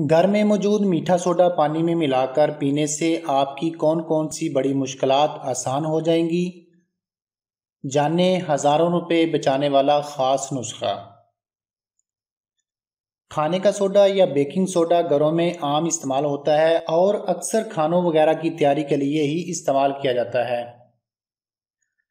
گھر میں موجود میٹھا سوڈا پانی میں ملا کر پینے سے آپ کی کون کون سی بڑی مشکلات آسان ہو جائیں گی؟ جانیں ہزاروں روپے بچانے والا خاص نسخہ۔ کھانے کا سوڈا یا بیکنگ سوڈا گھروں میں عام استعمال ہوتا ہے اور اکثر کھانوں وغیرہ کی تیاری کے لیے ہی استعمال کیا جاتا ہے،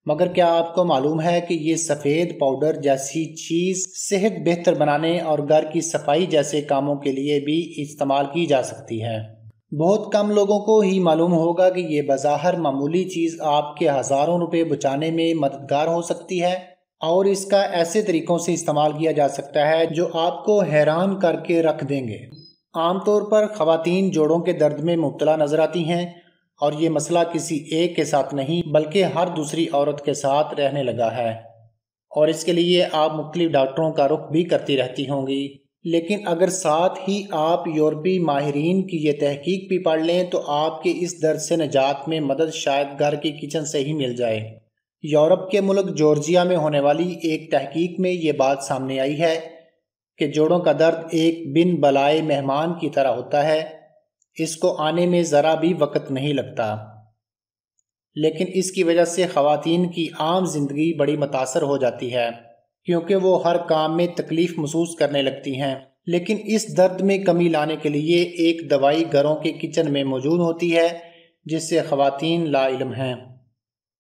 مگر کیا آپ کو معلوم ہے کہ یہ سفید پاؤڈر جیسی چیز صحت بہتر بنانے اور گھر کی صفائی جیسے کاموں کے لیے بھی استعمال کی جا سکتی ہے؟ بہت کم لوگوں کو ہی معلوم ہوگا کہ یہ بظاہر معمولی چیز آپ کے ہزاروں روپے بچانے میں مددگار ہو سکتی ہے، اور اس کا ایسے طریقوں سے استعمال کیا جا سکتا ہے جو آپ کو حیران کر کے رکھ دیں گے۔ عام طور پر خواتین جوڑوں کے درد میں مبتلا نظر آتی ہیں، اور یہ مسئلہ کسی ایک کے ساتھ نہیں بلکہ ہر دوسری عورت کے ساتھ رہنے لگا ہے، اور اس کے لیے آپ مختلف ڈاکٹروں کا رخ بھی کرتی رہتی ہوں گی۔ لیکن اگر ساتھ ہی آپ یورپی ماہرین کی یہ تحقیق بھی پڑھ لیں تو آپ کے اس درد سے نجات میں مدد شاید گھر کے کچن سے ہی مل جائے۔ یورپ کے ملک جارجیا میں ہونے والی ایک تحقیق میں یہ بات سامنے آئی ہے کہ جوڑوں کا درد ایک بن بلائے مہمان کی طرح ہوتا ہے، اس کو آنے میں ذرا بھی وقت نہیں لگتا، لیکن اس کی وجہ سے خواتین کی عام زندگی بڑی متاثر ہو جاتی ہے کیونکہ وہ ہر کام میں تکلیف محسوس کرنے لگتی ہیں۔ لیکن اس درد میں کمی لانے کے لیے ایک دوائی گھروں کے کچن میں موجود ہوتی ہے جس سے خواتین لا علم ہیں۔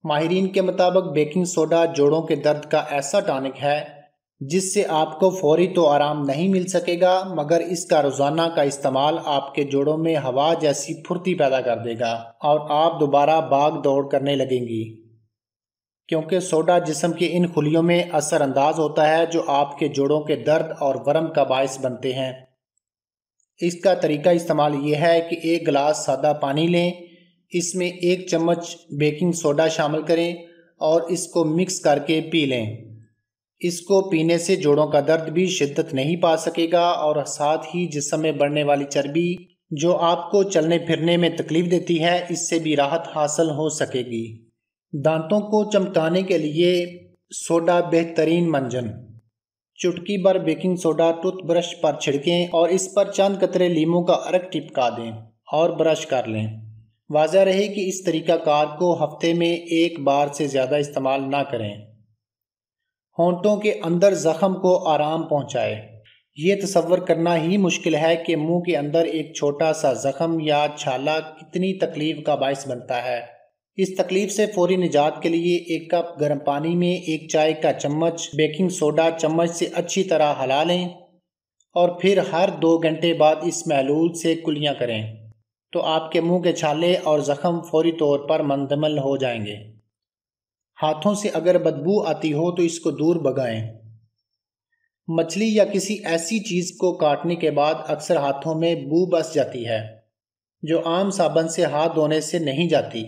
ماہرین کے مطابق بیکنگ سوڈا جوڑوں کے درد کا ایسا ٹانک ہے جس سے آپ کو فوری تو آرام نہیں مل سکے گا، مگر اس کا روزانہ کا استعمال آپ کے جوڑوں میں ہوا جیسی پھرتی پیدا کر دے گا اور آپ دوبارہ بھاگ دوڑ کرنے لگیں گی، کیونکہ سوڈا جسم کے ان خلیوں میں اثر انداز ہوتا ہے جو آپ کے جوڑوں کے درد اور ورم کا باعث بنتے ہیں۔ اس کا طریقہ استعمال یہ ہے کہ ایک گلاس سادہ پانی لیں، اس میں 1 چمچ بیکنگ سوڈا شامل کریں اور اس کو مکس کر کے پی لیں۔ اس کو پینے سے جوڑوں کا درد بھی شدت نہیں پا سکے گا اور ساتھ ہی جسم میں بڑھنے والی چربی جو آپ کو چلنے پھرنے میں تکلیف دیتی ہے اس سے بھی راحت حاصل ہو سکے گی۔ دانتوں کو چمکانے کے لیے سوڈا بہترین منجن۔ چٹکی بھر بیکنگ سوڈا ٹوتھ برش پر چھڑکیں اور اس پر چند قطرے لیموں کا عرق ٹپکا دیں اور برش کر لیں۔ واضح رہے کہ اس طریقہ کار کو ہفتے میں 1 بار سے زیادہ استعمال نہ کریں۔ ہونٹوں کے اندر زخم کو آرام پہنچائے۔ یہ تصور کرنا ہی مشکل ہے کہ منہ کے اندر ایک چھوٹا سا زخم یا چھالا کتنی تکلیف کا باعث بنتا ہے۔ اس تکلیف سے فوری نجات کے لیے 1 کپ گرم پانی میں 1 چائے کا چمچ بیکنگ سوڈا چمچ سے اچھی طرح ہلا لیں اور پھر ہر 2 گھنٹے بعد اس محلول سے کلیاں کریں تو آپ کے منہ کے چھالے اور زخم فوری طور پر منجمد ہو جائیں گے۔ ہاتھوں سے اگر بدبو آتی ہو تو اس کو دور بھگائیں۔ مچھلی یا کسی ایسی چیز کو کاٹنے کے بعد اکثر ہاتھوں میں بو بس جاتی ہے جو عام صابن سے ہاتھ دھونے سے نہیں جاتی۔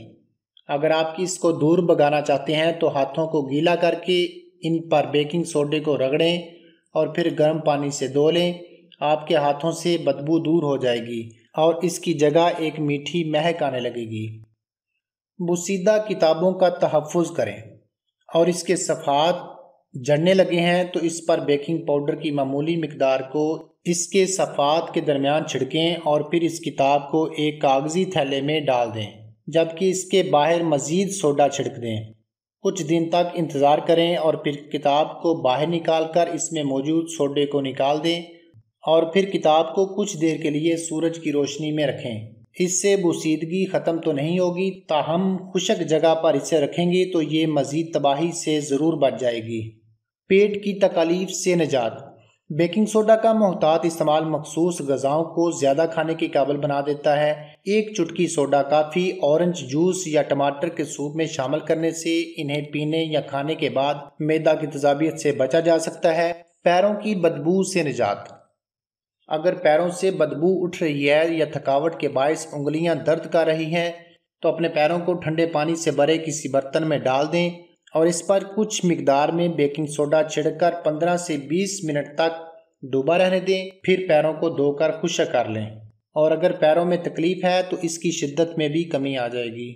اگر آپ اس کو دور بھگانا چاہتے ہیں تو ہاتھوں کو گیلا کر کے ان پر بیکنگ سوڈے کو رگڑیں اور پھر گرم پانی سے دھو لیں۔ آپ کے ہاتھوں سے بدبو دور ہو جائے گی اور اس کی جگہ ایک میٹھی مہک آنے لگے گی۔ بوسیدہ کتابوں کا تحفظ کریں اور اس کے صفحات جڑنے لگے ہیں تو اس پر بیکنگ پاؤڈر کی معمولی مقدار کو اس کے صفحات کے درمیان چھڑکیں اور پھر اس کتاب کو ایک کاغذی تھیلے میں ڈال دیں، جبکہ اس کے باہر مزید سوڈا چھڑک دیں۔ کچھ دن تک انتظار کریں اور پھر کتاب کو باہر نکال کر اس میں موجود سوڈے کو نکال دیں اور پھر کتاب کو کچھ دیر کے لیے سورج کی روشنی میں رکھیں۔ اس سے بوسیدگی ختم تو نہیں ہوگی، تاہم خشک جگہ پر اسے رکھیں گے تو یہ مزید تباہی سے ضرور بچ جائے گی۔ پیٹ کی تکالیف سے نجات۔ بیکنگ سوڈا کا محتاط استعمال مخصوص غذاؤں کو زیادہ کھانے کے قابل بنا دیتا ہے۔ 1 چٹکی سوڈا کافی۔ اورنج جوس یا ٹماٹر کے سوپ میں شامل کرنے سے انہیں پینے یا کھانے کے بعد معدہ کی تیزابیت سے بچا جا سکتا ہے۔ پیروں کی بدبو سے نجات۔ اگر پیروں سے بدبو اٹھ رہی ہے یا تھکاوٹ کے باعث انگلیاں درد کر رہی ہیں تو اپنے پیروں کو ٹھنڈے پانی سے بھرے کسی برتن میں ڈال دیں اور اس پر کچھ مقدار میں بیکنگ سوڈا چھڑک کر 15 سے 20 منٹ تک ڈوبا رہنے دیں، پھر پیروں کو دھو کر خشک کر لیں، اور اگر پیروں میں تکلیف ہے تو اس کی شدت میں بھی کمی آ جائے گی۔